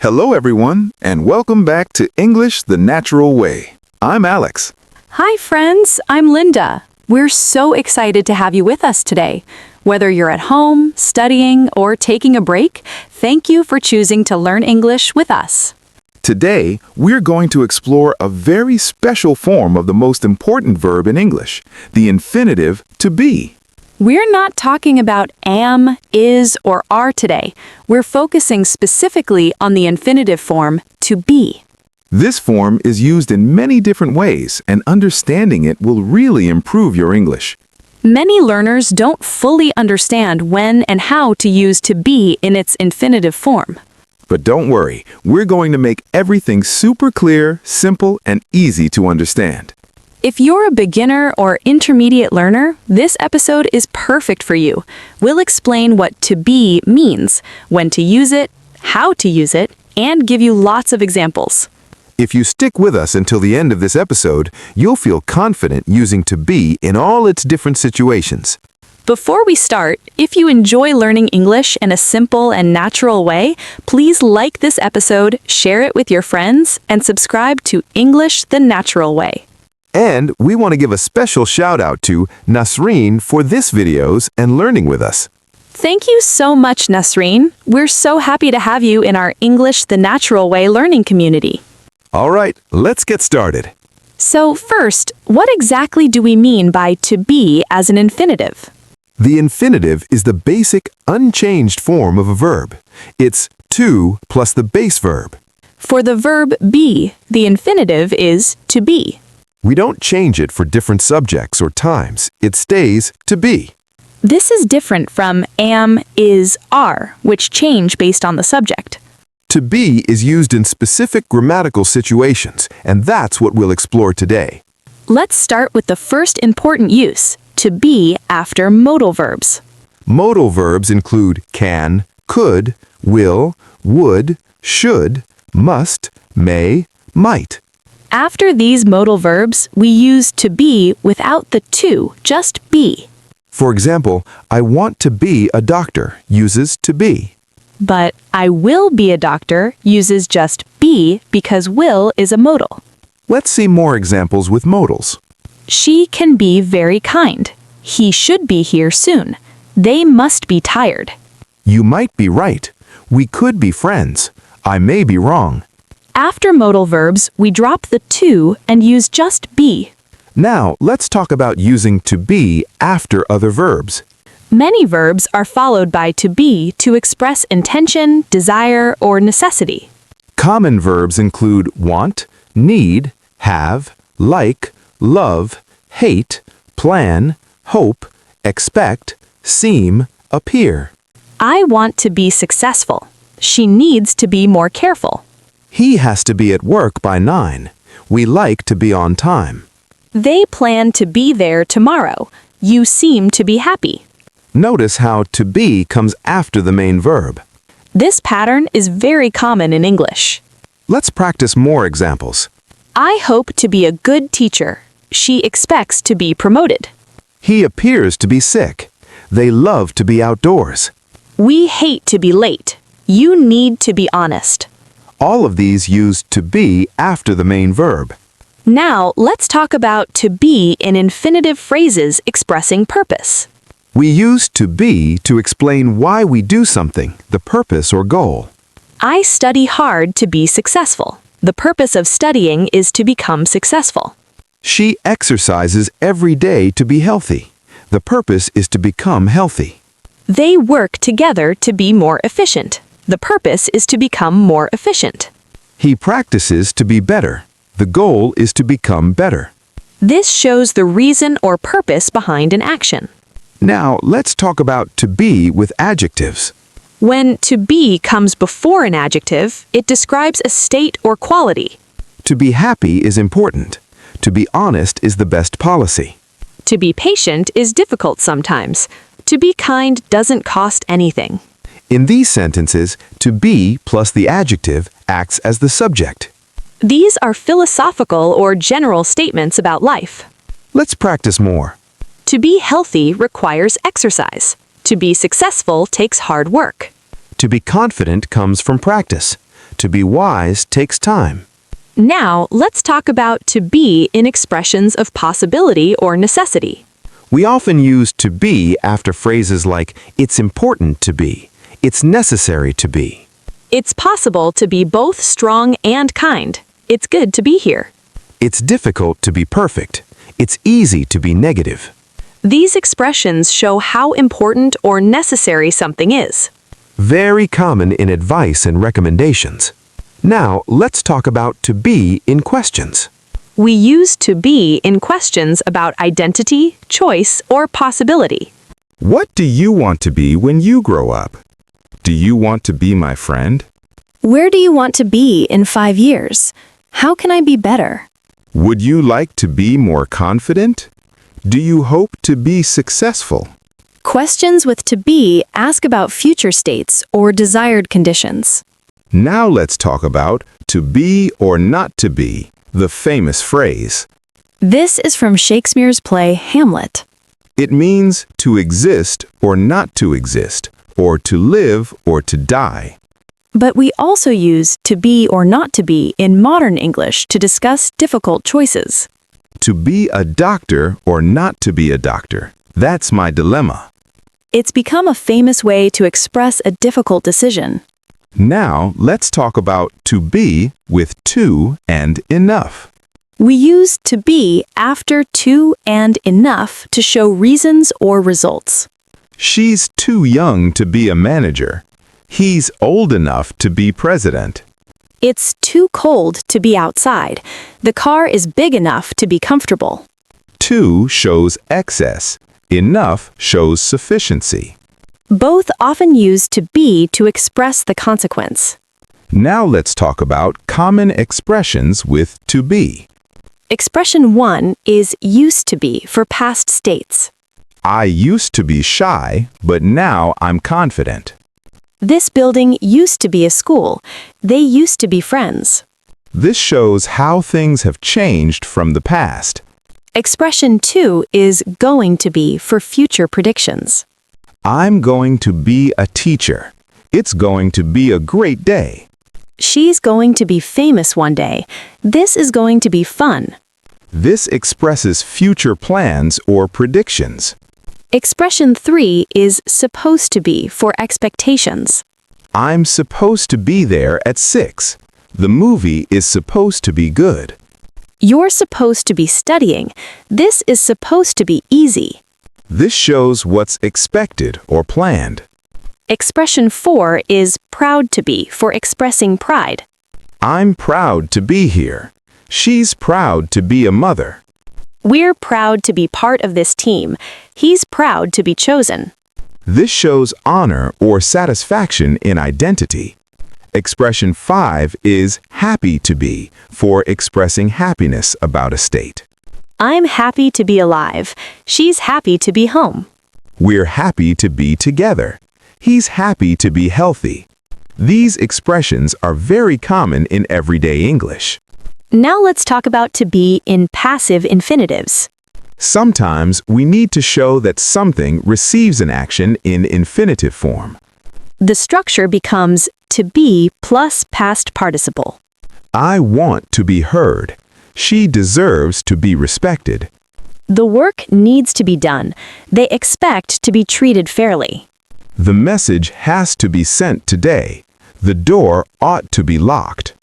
Hello, everyone, and welcome back to English the Natural Way. I'm Alex. Hi, friends. I'm Linda. We're so excited to have you with us today. Whether you're at home, studying, or taking a break, thank you for choosing to learn English with us. Today, we're going to explore a very special form of the most important verb in English, the infinitive to be. We're not talking about am, is, or are today. We're focusing specifically on the infinitive form to be. This form is used in many different ways, and understanding it will really improve your English. Many learners don't fully understand when and how to use to be in its infinitive form. But don't worry, we're going to make everything super clear, simple, and easy to understand. If you're a beginner or intermediate learner, this episode is perfect for you. We'll explain what to be means, when to use it, how to use it, and give you lots of examples. If you stick with us until the end of this episode, you'll feel confident using to be in all its different situations. Before we start, if you enjoy learning English in a simple and natural way, please like this episode, share it with your friends, and subscribe to English the Natural Way. And we want to give a special shout out to Nasreen for this videos and learning with us. Thank you so much, Nasreen. We're so happy to have you in our English the Natural Way learning community. All right, let's get started. So first, what exactly do we mean by to be as an infinitive? The infinitive is the basic, unchanged form of a verb. It's to plus the base verb. For the verb be, the infinitive is to be. We don't change it for different subjects or times. It stays to be. This is different from am, is, are, which change based on the subject. To be is used in specific grammatical situations, and that's what we'll explore today. Let's start with the first important use, to be after modal verbs. Modal verbs include can, could, will, would, should, must, may, might. After these modal verbs, we use to be without the to, just be. For example, I want to be a doctor uses to be. But I will be a doctor uses just be because will is a modal. Let's see more examples with modals. She can be very kind. He should be here soon. They must be tired. You might be right. We could be friends. I may be wrong. After modal verbs, we drop the to and use just be. Now, let's talk about using to be after other verbs. Many verbs are followed by to be to express intention, desire, or necessity. Common verbs include want, need, have, like, love, hate, plan, hope, expect, seem, appear. I want to be successful. She needs to be more careful. He has to be at work by 9. We like to be on time. They plan to be there tomorrow. You seem to be happy. Notice how to be comes after the main verb. This pattern is very common in English. Let's practice more examples. I hope to be a good teacher. She expects to be promoted. He appears to be sick. They love to be outdoors. We hate to be late. You need to be honest. All of these use to be after the main verb. Now, let's talk about to be in infinitive phrases expressing purpose. We use to be to explain why we do something, the purpose or goal. I study hard to be successful. The purpose of studying is to become successful. She exercises every day to be healthy. The purpose is to become healthy. They work together to be more efficient. The purpose is to become more efficient. He practices to be better. The goal is to become better. This shows the reason or purpose behind an action. Now, let's talk about to be with adjectives. When to be comes before an adjective, it describes a state or quality. To be happy is important. To be honest is the best policy. To be patient is difficult sometimes. To be kind doesn't cost anything. In these sentences, to be plus the adjective acts as the subject. These are philosophical or general statements about life. Let's practice more. To be healthy requires exercise. To be successful takes hard work. To be confident comes from practice. To be wise takes time. Now, let's talk about to be in expressions of possibility or necessity. We often use to be after phrases like, it's important to be, it's necessary to be. It's possible to be both strong and kind. It's good to be here. It's difficult to be perfect. It's easy to be negative. These expressions show how important or necessary something is. Very common in advice and recommendations. Now, let's talk about to be in questions. We use to be in questions about identity, choice, or possibility. What do you want to be when you grow up? Do you want to be my friend? Where do you want to be in 5 years? How can I be better? Would you like to be more confident? Do you hope to be successful? Questions with to be ask about future states or desired conditions. Now let's talk about to be or not to be, the famous phrase. This is from Shakespeare's play Hamlet. It means to exist or not to exist, or to live or to die. But we also use to be or not to be in modern English to discuss difficult choices. To be a doctor or not to be a doctor, that's my dilemma. It's become a famous way to express a difficult decision. Now let's talk about to be with to and enough. We use to be after to and enough to show reasons or results. She's too young to be a manager. He's old enough to be president. It's too cold to be outside. The car is big enough to be comfortable. To shows excess. Enough shows sufficiency. Both often use to be to express the consequence. Now let's talk about common expressions with to be. Expression 1 is used to be for past states. I used to be shy, but now I'm confident. This building used to be a school. They used to be friends. This shows how things have changed from the past. Expression 2 is going to be for future predictions. I'm going to be a teacher. It's going to be a great day. She's going to be famous one day. This is going to be fun. This expresses future plans or predictions. Expression 3 is supposed to be for expectations. I'm supposed to be there at 6. The movie is supposed to be good. You're supposed to be studying. This is supposed to be easy. This shows what's expected or planned. Expression 4 is proud to be for expressing pride. I'm proud to be here. She's proud to be a mother. We're proud to be part of this team. He's proud to be chosen. This shows honor or satisfaction in identity. Expression 5 is happy to be for expressing happiness about a state. I'm happy to be alive. She's happy to be home. We're happy to be together. He's happy to be healthy. These expressions are very common in everyday English. Now let's talk about to be in passive infinitives. Sometimes we need to show that something receives an action in infinitive form. The structure becomes to be plus past participle. I want to be heard. She deserves to be respected. The work needs to be done. They expect to be treated fairly. The message has to be sent today. The door ought to be locked.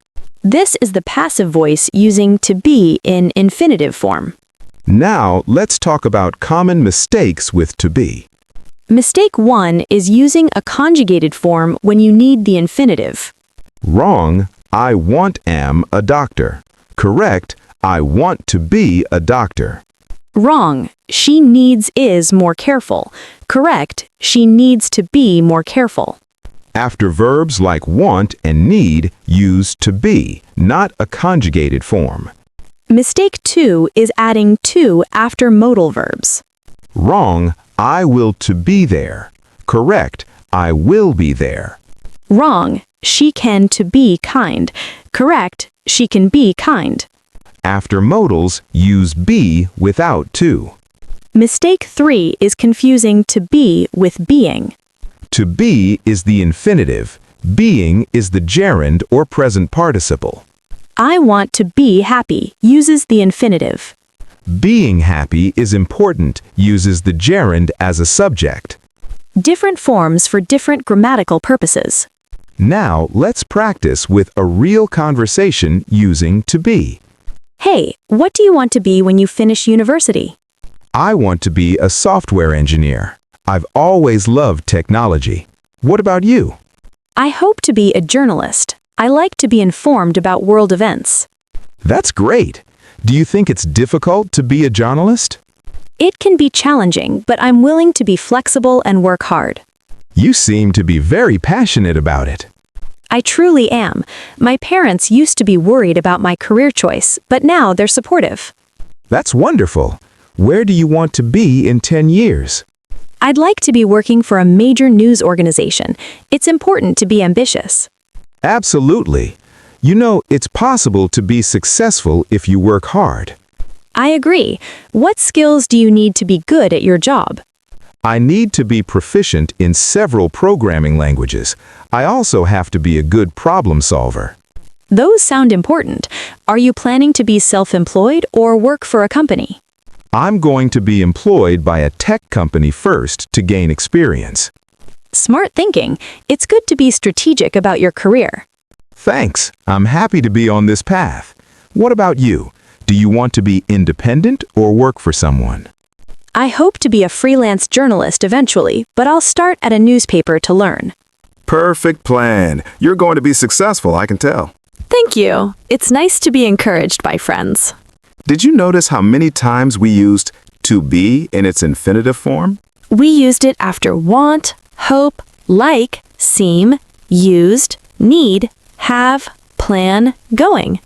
This is the passive voice using to be in infinitive form. Now let's talk about common mistakes with to be. Mistake 1 is using a conjugated form when you need the infinitive. Wrong, I am a doctor. Correct, I want to be a doctor. Wrong, she needs is more careful. Correct, she needs to be more careful. After verbs like want and need, use to be, not a conjugated form. Mistake 2 is adding to after modal verbs. Wrong, I will to be there. Correct, I will be there. Wrong, she can to be kind. Correct, she can be kind. After modals, use be without to. Mistake 3 is confusing to be with being. To be is the infinitive. Being is the gerund or present participle. I want to be happy uses the infinitive. Being happy is important uses the gerund as a subject. Different forms for different grammatical purposes. Now, let's practice with a real conversation using to be. Hey, what do you want to be when you finish university? I want to be a software engineer. I've always loved technology. What about you? I hope to be a journalist. I like to be informed about world events. That's great. Do you think it's difficult to be a journalist? It can be challenging, but I'm willing to be flexible and work hard. You seem to be very passionate about it. I truly am. My parents used to be worried about my career choice, but now they're supportive. That's wonderful. Where do you want to be in 10 years? I'd like to be working for a major news organization. It's important to be ambitious. Absolutely. You know, it's possible to be successful if you work hard. I agree. What skills do you need to be good at your job? I need to be proficient in several programming languages. I also have to be a good problem solver. Those sound important. Are you planning to be self-employed or work for a company? I'm going to be employed by a tech company first to gain experience. Smart thinking. It's good to be strategic about your career. Thanks. I'm happy to be on this path. What about you? Do you want to be independent or work for someone? I hope to be a freelance journalist eventually, but I'll start at a newspaper to learn. Perfect plan. You're going to be successful, I can tell. Thank you. It's nice to be encouraged by friends. Did you notice how many times we used to be in its infinitive form? We used it after want, hope, like, seem, used, need, have, plan, going.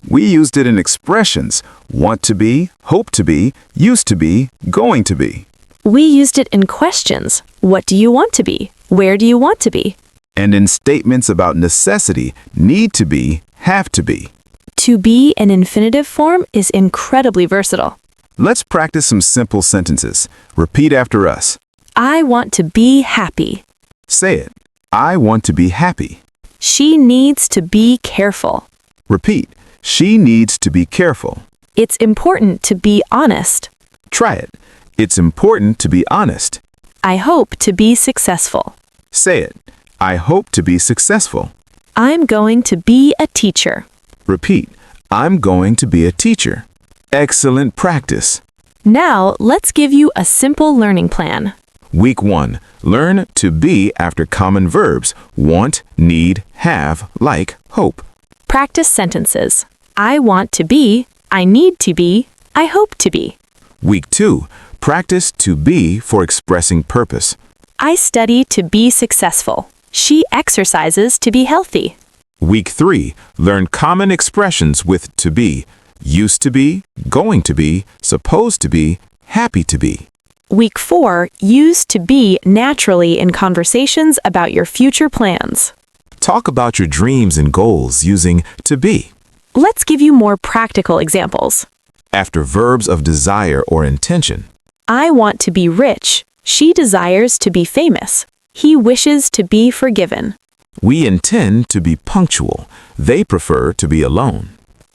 We used it in expressions: want to be, hope to be, used to be, going to be. We used it in questions. What do you want to be? Where do you want to be? And in statements about necessity: need to be, have to be. To be in infinitive form is incredibly versatile. Let's practice some simple sentences. Repeat after us. I want to be happy. Say it. I want to be happy. She needs to be careful. Repeat. She needs to be careful. It's important to be honest. Try it. It's important to be honest. I hope to be successful. Say it. I hope to be successful. I'm going to be a teacher. Repeat. I'm going to be a teacher. Excellent practice. Now, let's give you a simple learning plan. Week 1. Learn to be after common verbs: want, need, have, like, hope. Practice sentences. I want to be, I need to be, I hope to be. Week 2. Practice to be for expressing purpose. I study to be successful. She exercises to be healthy. Week 3. Learn common expressions with to be: used to be, going to be, supposed to be, happy to be. Week 4. Use to be naturally in conversations about your future plans. Talk about your dreams and goals using to be. Let's give you more practical examples. After verbs of desire or intention. I want to be rich. She desires to be famous. He wishes to be forgiven. We intend to be punctual. They prefer to be alone.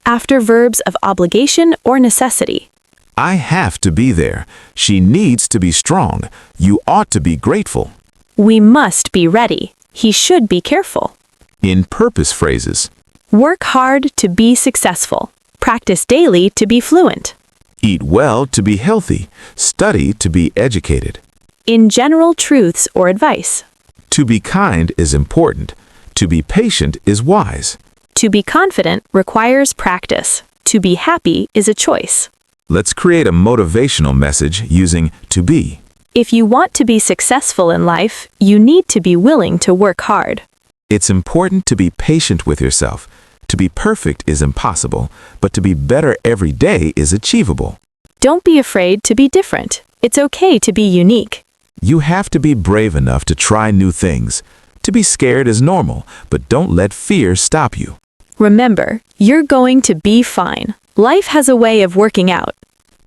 After verbs of obligation or necessity. I have to be there. She needs to be strong. You ought to be grateful. We must be ready. He should be careful. In purpose phrases. Work hard to be successful. Practice daily to be fluent. Eat well to be healthy. Study to be educated. In general truths or advice. To be kind is important. To be patient is wise. To be confident requires practice. To be happy is a choice. Let's create a motivational message using to be. If you want to be successful in life, you need to be willing to work hard. It's important to be patient with yourself. To be perfect is impossible, but to be better every day is achievable. Don't be afraid to be different. It's okay to be unique. You have to be brave enough to try new things. To be scared is normal, but don't let fear stop you. Remember, you're going to be fine. Life has a way of working out.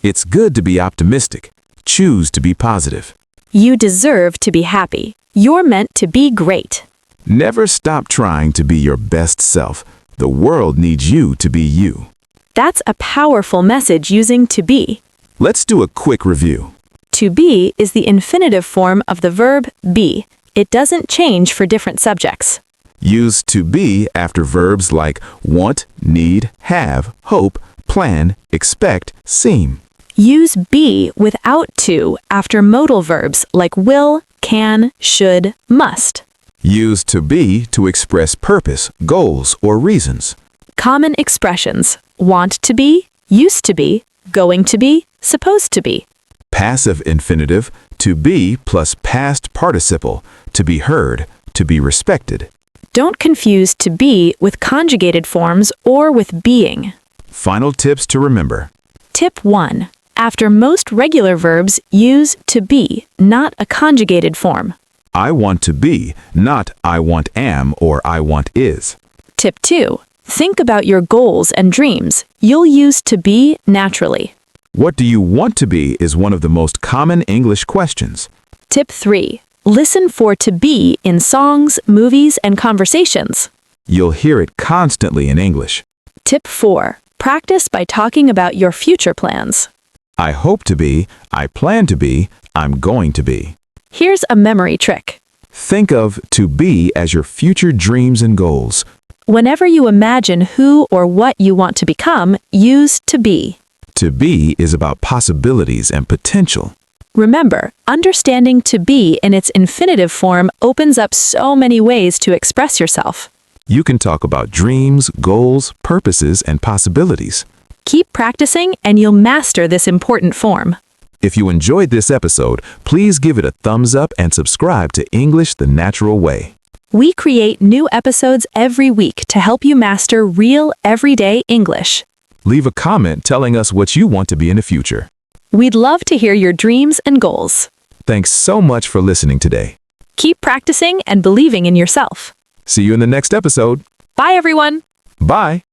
It's good to be optimistic. Choose to be positive. You deserve to be happy. You're meant to be great. Never stop trying to be your best self. The world needs you to be you. That's a powerful message using to be. Let's do a quick review. To be is the infinitive form of the verb be. It doesn't change for different subjects. Use to be after verbs like want, need, have, hope, plan, expect, seem. Use be without to after modal verbs like will, can, should, must. Use to be to express purpose, goals, or reasons. Common expressions: want to be, used to be, going to be, supposed to be. Passive infinitive, to be plus past participle, to be heard, to be respected. Don't confuse to be with conjugated forms or with being. Final tips to remember. Tip 1. After most regular verbs, use to be, not a conjugated form. I want to be, not I want am or I want is. Tip 2. Think about your goals and dreams. You'll use to be naturally. What do you want to be is one of the most common English questions. Tip 3. Listen for to be in songs, movies, and conversations. You'll hear it constantly in English. Tip 4. Practice by talking about your future plans. I hope to be, I plan to be, I'm going to be. Here's a memory trick. Think of to be as your future dreams and goals. Whenever you imagine who or what you want to become, use to be. To be is about possibilities and potential. Remember, understanding to be in its infinitive form opens up so many ways to express yourself. You can talk about dreams, goals, purposes, and possibilities. Keep practicing and you'll master this important form. If you enjoyed this episode, please give it a thumbs up and subscribe to English the Natural Way. We create new episodes every week to help you master real, everyday English. Leave a comment telling us what you want to be in the future. We'd love to hear your dreams and goals. Thanks so much for listening today. Keep practicing and believing in yourself. See you in the next episode. Bye, everyone. Bye.